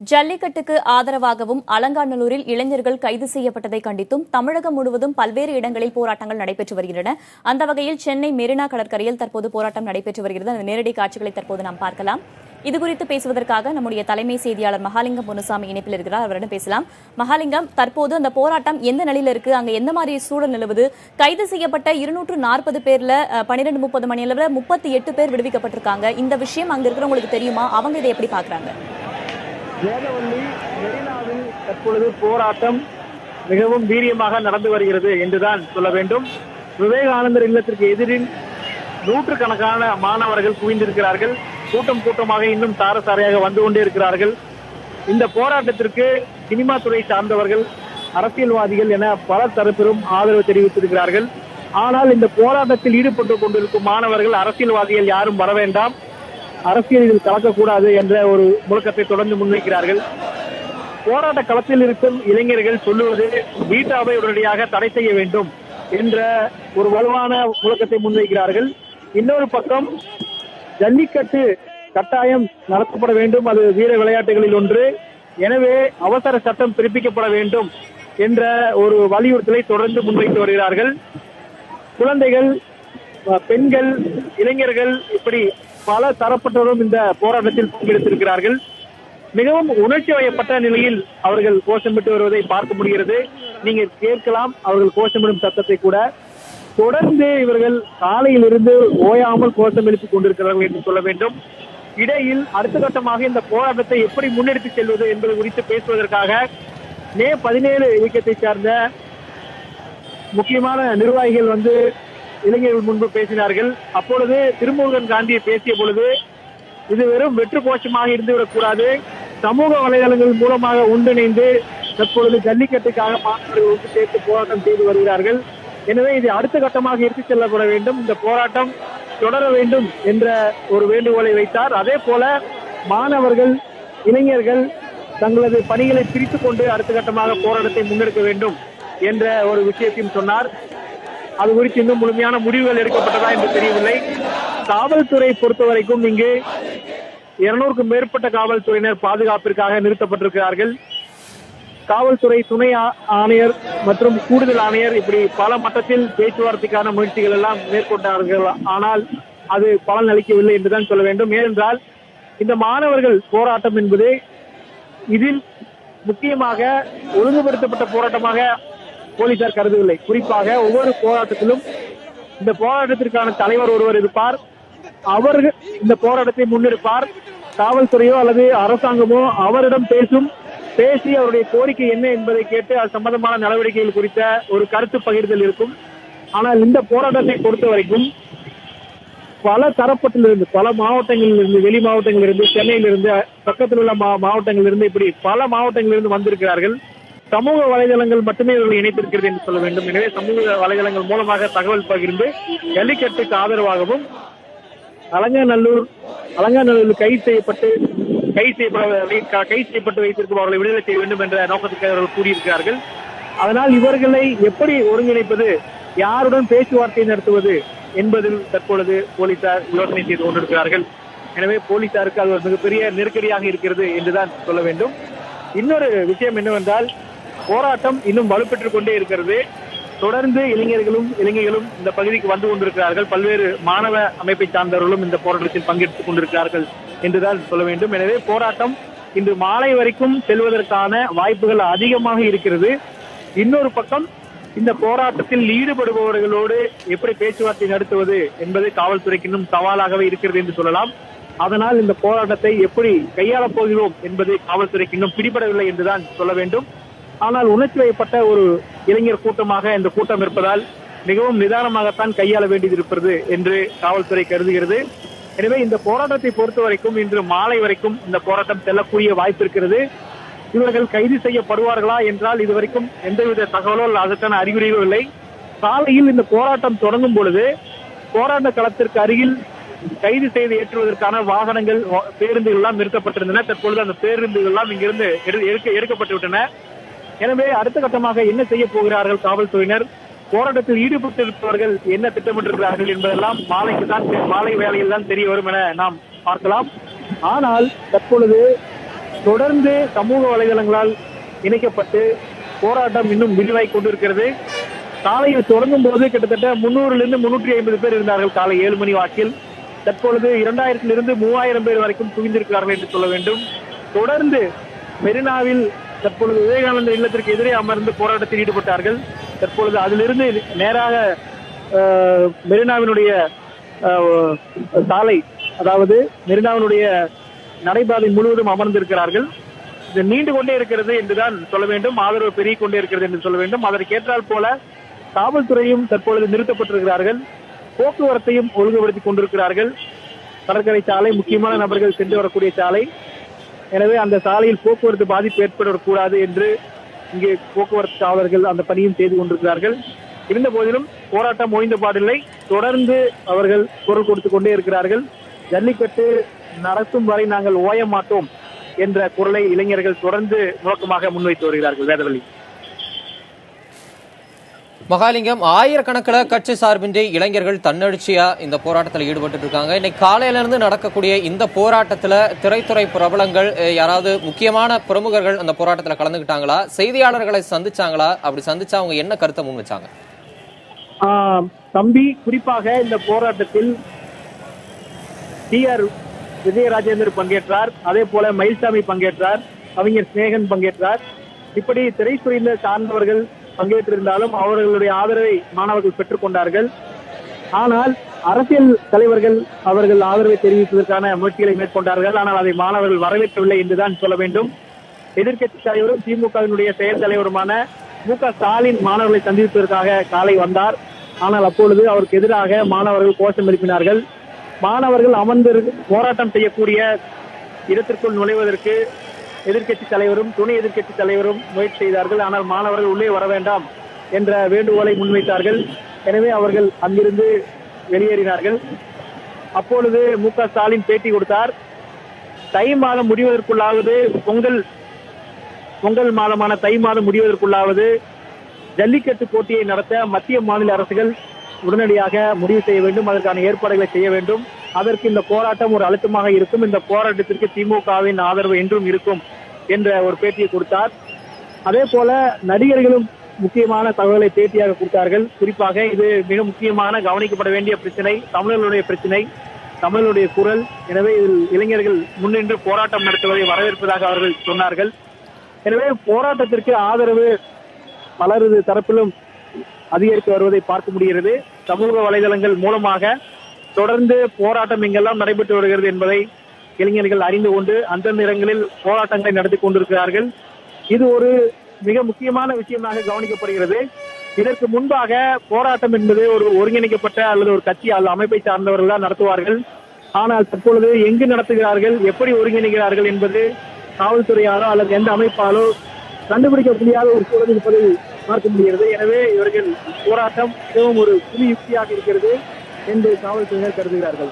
ஜல்லிக்கட்டுக்கு ஆதரவாகவும் அலங்காநல்லூரில் இளைஞர்கள் கைது செய்யப்பட்டதை கண்டித்தும் தமிழகம் முழுவதும் பல்வேறு இடங்களில் போராட்டங்கள் நடைபெற்று வருகின்றன. அந்த வகையில் சென்னை மெரினா கடற்கரையில் தற்போது போராட்டம் நடைபெற்று வருகிறது. அந்த நேரடி காட்சிகளை தற்போது நாம் பார்க்கலாம். இதுகுறித்து பேசுவதற்காக நம்முடைய தலைமை செய்தியாளர் மகாலிங்கம் பொன்னுசாமி இணைப்பில் இருக்கிறார். அவரிடம் பேசலாம். மகாலிங்கம், தற்போது அந்த போராட்டம் எந்த நிலையில இருக்கு? அங்க எந்த மாதிரி சூழல் நிலவுது? கைது செய்யப்பட்ட 240 பேர்ல 12:30 மணி அளவில் 38 பேர் விடுவிக்கப்பட்டிருக்காங்க. இந்த விஷயம் அங்க இருக்கிறவங்களுக்கு தெரியுமா? அவங்க இதை எப்படி பாக்குறாங்க? வேதவள்ளி மெரினாவில் தற்பொழுது போராட்டம் மிகவும் வீரியமாக நடந்து வருகிறது என்றுதான் சொல்ல வேண்டும். விவேகானந்தர் இல்லத்திற்கு எதிரில் நூற்றுக்கணக்கான மாணவர்கள் குவிந்திருக்கிறார்கள். கூட்டமாக இன்னும் சாரசாரையாக வந்து கொண்டே இருக்கிறார்கள். இந்த போராட்டத்திற்கு சினிமா துறை சார்ந்தவர்கள், அரசியல்வாதிகள் என பல தரப்பிலும் ஆதரவு தெரிவித்திருக்கிறார்கள். ஆனால் இந்த போராட்டத்தில் ஈடுபட்டுக் கொண்டிருக்கும் மாணவர்கள், அரசியல்வாதிகள் யாரும் வர வேண்டாம், அரசியலில் கலக்கக்கூடாது என்ற ஒரு முழக்கத்தை தொடர்ந்து முன்வைக்கிறார்கள். போராட்ட களத்தில் இருக்கும் இளைஞர்கள் சொல்லுவது பீட்டாவை உடனடியாக தடை செய்ய வேண்டும் என்ற ஒரு வலுவான முழக்கத்தை முன்வைக்கிறார்கள். இன்னொரு பக்கம் ஜல்லிக்கட்டு கட்டாயம் நடத்தப்பட வேண்டும், அது வீர விளையாட்டுகளில் ஒன்று, எனவே அவசர சட்டம் பிறப்பிக்கப்பட வேண்டும் என்ற ஒரு வலியுறுத்தலை தொடர்ந்து முன்வைத்து வருகிறார்கள். குழந்தைகள், பெண்கள், இளைஞர்கள் இப்படி பல தரப்பட்டவரும் இந்த போராட்டத்தில் பங்கெடுத்திருக்கிறார்கள். மிகவும் உணர்ச்சி வயப்பட்ட நிலையில் அவர்கள் கோஷமிட்டு வருவதை பார்க்க முடிகிறது. நீங்க கேட்கலாம் அவர்கள் கோஷமிடும் சத்தத்தை கூட. தொடர்ந்து இவர்கள் காலையிலிருந்து ஓயாமல் கோஷம் எழுப்பிக் கொண்டிருக்கிறார்கள் என்று சொல்ல வேண்டும். இடையில் அடுத்த கட்டமாக இந்த போராட்டத்தை எப்படி முன்னெடுத்து செல்வது என்பது குறித்து பேசுவதற்காக மே 17 இயக்கத்தை சார்ந்த முக்கியமான நிர்வாகிகள் வந்து இளைஞர்கள் முன்பு பேசினார்கள். அப்பொழுது திருமுருகன் காந்தி பேசிய பொழுது, இது வெறும் வெற்று கோஷமாக இருந்துவிடக்கூடாது, சமூக வலைதளங்கள் மூலமாக ஒன்றிணைந்து தற்பொழுது ஜல்லிக்கட்டுக்காக மாணவர்களுக்கு சேர்த்து போராட்டம் செய்து வருகிறார்கள். எனவே இது அடுத்த கட்டமாக எடுத்துச் செல்லப்பட வேண்டும், இந்த போராட்டம் தொடர வேண்டும் என்ற ஒரு வேண்டுகோளை வைத்தார். அதே போல மாணவர்கள், இளைஞர்கள் தங்களது பணிகளை பிரித்துக் கொண்டு அடுத்த கட்டமாக போராட்டத்தை முன்னெடுக்க வேண்டும் என்ற ஒரு விஷயத்தையும் சொன்னார். அது குறித்து இன்னும் முழுமையான முடிவுகள் எடுக்கப்பட்டதா என்று தெரியவில்லை. காவல்துறை பொறுத்தவரைக்கும் இங்கு 200க்கும் மேற்பட்ட காவல்துறையினர் பாதுகாப்பிற்காக நிறுத்தப்பட்டிருக்கிறார்கள். காவல்துறை துணை ஆணையர் மற்றும் கூடுதல் ஆணையர் இப்படி பல மட்டத்தில் பேச்சுவார்த்தைக்கான முயற்சிகள் எல்லாம் மேற்கொண்டார்கள். ஆனால் அது பலன் அளிக்கவில்லை என்றுதான் சொல்ல வேண்டும். ஏனென்றால் இந்த மாணவர்கள் போராட்டம் என்பது இதில் முக்கியமாக ஒழுங்குபடுத்தப்பட்ட போராட்டமாக போலீசார் கருதவில்லை. குறிப்பாக ஒவ்வொரு போராட்டத்திலும் இந்த போராட்டத்திற்கான தலைவர் ஒருவர் இருப்பார், அவர்கள் இந்த போராட்டத்தை முன்னெடுப்பார். காவல்துறையோ அல்லது அரசாங்கமோ அவரிடம் பேசி அவருடைய கோரிக்கை என்ன என்பதை கேட்டு அது சம்பந்தமான நடவடிக்கைகள் குறித்த ஒரு கருத்து பகிர்தல் இருக்கும். ஆனால் இந்த போராட்டத்தை பொறுத்த வரைக்கும் பல தரப்பட்டிலிருந்து, பல மாவட்டங்களிலிருந்து, வெளி மாவட்டங்களிலிருந்து, சென்னையிலிருந்து, பக்கத்தில் உள்ள மாவட்டங்களிலிருந்து, இப்படி பல மாவட்டங்களிலிருந்து வந்திருக்கிறார்கள். சமூக வலைதளங்கள் மட்டுமே இவர்கள் இணைத்திருக்கிறது என்று சொல்ல வேண்டும். எனவே சமூக வலைதளங்கள் மூலமாக தகவல் பகிர்ந்து ஜல்லிக்கட்டுக்கு ஆதரவாகவும் அலங்காநல்லூரில் கைது செய்யப்பட்டு வைத்திருக்கும் அவர்களை விடுதலை செய்ய வேண்டும் என்ற நோக்கத்துக்கு அவர்கள் கூறியிருக்கிறார்கள். அதனால் இவர்களை எப்படி ஒருங்கிணைப்பது, யாருடன் பேச்சுவார்த்தை நடத்துவது என்பதில் தற்பொழுது போலீசார் யோசனை செய்து கொண்டிருக்கிறார்கள். எனவே போலீசாருக்கு அது ஒரு மிகப்பெரிய நெருக்கடியாக இருக்கிறது என்றுதான் சொல்ல வேண்டும். இன்னொரு விஷயம் என்னவென்றால், போராட்டம் இன்னும் வலுப்பெற்றுக் கொண்டே இருக்கிறது. தொடர்ந்து இளைஞர்களும் இந்த பகுதிக்கு வந்து கொண்டிருக்கிறார்கள். பல்வேறு மாணவ அமைப்பை சார்ந்தவர்களும் இந்த போராட்டத்தில் பங்கெடுத்துக் கொண்டிருக்கிறார்கள் என்றுதான் சொல்ல வேண்டும். எனவே போராட்டம் இன்று மாலை வரைக்கும் செல்வதற்கான வாய்ப்புகள் அதிகமாக இருக்கிறது. இன்னொரு பக்கம் இந்த போராட்டத்தில் ஈடுபடுபவர்களோடு எப்படி பேச்சுவார்த்தை நடத்துவது என்பது காவல்துறைக்கு இன்னும் சவாலாகவே இருக்கிறது என்று சொல்லலாம். அதனால் இந்த போராட்டத்தை எப்படி கையாளப் போகிறோம் என்பது காவல்துறைக்கு இன்னும் பிடிபடவில்லை என்றுதான் சொல்ல வேண்டும். ஆனால் உணர்ச்சி வயப்பட்ட ஒரு இளைஞர் கூட்டமாக இந்த கூட்டம் இருப்பதால் மிகவும் நிதானமாகத்தான் கையாள வேண்டியது இருப்பது என்று காவல்துறை கருதுகிறது. எனவே இந்த போராட்டத்தை பொறுத்த வரைக்கும் இன்று மாலை வரைக்கும் இந்த போராட்டம் செல்லக்கூடிய வாய்ப்பு இருக்கிறது. இவர்கள் கைது செய்யப்படுவார்களா என்றால் இதுவரைக்கும் எந்தவித தகவலோ அதற்கான அறிகுறியோ இல்லை. காலையில் இந்த போராட்டம் தொடங்கும் பொழுது போராட்ட களத்திற்கு அருகில் கைது செய்து ஏற்றுவதற்கான வாகனங்கள், பேருந்துகள் எல்லாம் நிறுத்தப்பட்டிருந்தன. தற்பொழுது அந்த பேருந்துகள் எல்லாம் இங்கிருந்து எடுக்கப்பட்டு விட்டன. எனவே அடுத்த கட்டமாக என்ன செய்ய போகிறார்கள் காவல்துறையினர், போராட்டத்தில் ஈடுபட்டிருப்பவர்கள் என்ன திட்டமிட்டிருக்கிறார்கள் என்பதெல்லாம் மாலை வேளையில் தான் தெரிய வரும் என நாம் பார்க்கலாம். ஆனால் தற்பொழுது தொடர்ந்து சமூக வலைதளங்களால் இணைக்கப்பட்டு போராட்டம் இன்னும் விரிவாய் கொண்டிருக்கிறது. காலையில் தொடங்கும் போது கிட்டத்தட்ட 300 - 350 பேர் இருந்தார்கள் காலை 7 மணி வாக்கில். தற்பொழுது 2000 - 3000 பேர் வரைக்கும் குவிந்திருக்கிறார்கள் என்று சொல்ல வேண்டும். தொடர்ந்து மெரினாவில் தற்பொழுது விவேகானந்தர் இல்லத்திற்கு எதிரே அமர்ந்து போராட்டத்தில் ஈடுபட்டார்கள். தற்பொழுது அதிலிருந்து நேராக மெரினாவினுடைய சாலை, அதாவது மெரினாவினுடைய நடைபாதை முழுவதும் அமர்ந்திருக்கிறார்கள். இது நீண்டு கொண்டே இருக்கிறது என்றுதான் சொல்ல வேண்டும். ஆதரவு பெருகிக் கொண்டே இருக்கிறது என்று சொல்ல வேண்டும். அதற்கு ஏற்றால் போல காவல்துறையும் தற்பொழுது நிறுத்தப்பட்டிருக்கிறார்கள். போக்குவரத்தையும் ஒழுங்குபடுத்திக் கொண்டிருக்கிறார்கள். கடற்கரை சாலை முக்கியமான நபர்கள் சென்று வரக்கூடிய சாலை. எனவே அந்த சாலையில் போக்குவரத்து பாதிப்பு ஏற்படக்கூடாது என்று இங்கே போக்குவரத்து காவலர்கள் அந்த பணியும் செய்து கொண்டிருக்கிறார்கள். இருந்த போதிலும் போராட்டம் ஓய்ந்த பாடில்லை. தொடர்ந்து அவர்கள் குரல் கொடுத்துக் கொண்டே இருக்கிறார்கள். ஜல்லிக்கட்டு நடத்தும் வரை நாங்கள் ஓய மாட்டோம் என்ற குரலை இளைஞர்கள் தொடர்ந்து முழக்கமாக முன்வைத்து வருகிறார்கள். வேதவள்ளி, மகாலிங்கம், ஆயிரக்கணக்கில் கட்சி சார்பின்றி இளைஞர்கள் தன்னெழுச்சியா இந்த போராட்டத்தில் ஈடுபட்டு இருக்காங்க. இன்னைக்கு காலையில இருந்து நடக்கக்கூடிய இந்த போராட்டத்துல திரைத்துறை பிரபலங்கள், யாராவது முக்கியமான பிரமுகர்கள் அந்த போராட்டத்தில் கலந்துக்கிட்டாங்களா? செய்தியாளர்களை சந்திச்சாங்களா? அப்படி சந்திச்சா அவங்க என்ன கருத்தை முன் வச்சாங்க? தம்பி, குறிப்பாக இந்த போராட்டத்தில் TR விஜயராஜேந்தர் பங்கேற்றார். அதே போல மயில்சாமி பங்கேற்றார். கவிஞர் சிநேகன் பங்கேற்றார். இப்படி திரைத்துறையினர் சார்ந்தவர்கள் பங்கேற்றிருந்தாலும் அவர்களுடைய ஆதரவை மாணவர்கள் பெற்றுக் கொண்டார்கள். ஆனால் அரசியல் தலைவர்கள் அவர்கள் ஆதரவை தெரிவிப்பதற்கான முயற்சிகளை மேற்கொண்டார்கள். ஆனால் அதை மாணவர்கள் வரவேற்கவில்லை என்றுதான் சொல்ல வேண்டும். எதிர்க்கட்சி தலைவரும் திமுகவினுடைய செயல் தலைவருமான மு.க. ஸ்டாலின் மாணவர்களை சந்திப்பதற்காக காலை வந்தார். ஆனால் அப்பொழுது அவருக்கு எதிராக மாணவர்கள் கோஷம் எழுப்பினார்கள். மாணவர்கள் அமர்ந்து போராட்டம் செய்யக்கூடிய இடத்திற்குள் நுழைவதற்கு எதிர்க்கட்சி தலைவரும் துணை எதிர்க்கட்சி தலைவரும் முயற்சி செய்தார்கள். ஆனால் மாணவர்கள் உள்ளே வர வேண்டாம் என்ற வேண்டுகோளை முன்வைத்தார்கள். எனவே அவர்கள் அங்கிருந்து வெளியேறினார்கள். அப்பொழுது மு.க. ஸ்டாலின் பேட்டி கொடுத்தார். தை மாதம் முடிவதற்குள்ளாவது, பொங்கல் மாதமான தை மாதம் முடிவதற்குள்ளாவது ஜல்லிக்கட்டு போட்டியை நடத்த மத்திய மாநில அரசுகள் உடனடியாக முடிவு செய்ய வேண்டும். அதற்கான ஏற்பாடுகளை செய்ய வேண்டும். அதற்கு இந்த போராட்டம் ஒரு அழுத்தமாக இருக்கும். இந்த போராட்டத்திற்கு திமுகவின் ஆதரவு என்றும் இருக்கும் என்ற ஒரு பேட்டியை கொடுத்தார். அதே போல நடிகர்களும் முக்கியமான தகவலை பேட்டியாக கொடுத்தார்கள். குறிப்பாக இது மிக முக்கியமான கவனிக்கப்பட வேண்டிய பிரச்சனை, தமிழர்களுடைய பிரச்சனை, தமிழருடைய குரல். எனவே இதில் இளைஞர்கள் முன்னின்று போராட்டம் நடத்துவதை வரவேற்பதாக அவர்கள் சொன்னார்கள். எனவே போராட்டத்திற்கு ஆதரவு பலரது தரப்பிலும் அதிகரித்து வருவதை பார்க்க முடிகிறது. சமூக வலைதளங்கள் மூலமாக தொடர்ந்து போராட்டம் எங்கெல்லாம் நடைபெற்று வருகிறது என்பதை இளைஞர்கள் அறிந்து கொண்டு அந்தந்த இடங்களில் போராட்டங்களை நடத்தி கொண்டிருக்கிறார்கள். இது ஒரு மிக முக்கியமான விஷயமாக கவனிக்கப்படுகிறது. இதற்கு முன்பாக போராட்டம் என்பது ஒரு ஒருங்கிணைக்கப்பட்ட அல்லது ஒரு கட்சி அல்லது அமைப்பை சார்ந்தவர்கள் தான் நடத்துவார்கள். ஆனால் தற்பொழுது எங்கு நடத்துகிறார்கள், எப்படி ஒருங்கிணைக்கிறார்கள் என்பது காவல்துறையாலோ அல்லது எந்த அமைப்பாலோ கண்டுபிடிக்க முடியாத ஒரு சூழல் இருப்பதை பார்க்க முடிகிறது. எனவே இவர்கள் போராட்டம் மிகவும் ஒரு புது யுக்தியாக இருக்கிறது என்று காவல்துறையினர் கருதுகிறார்கள்.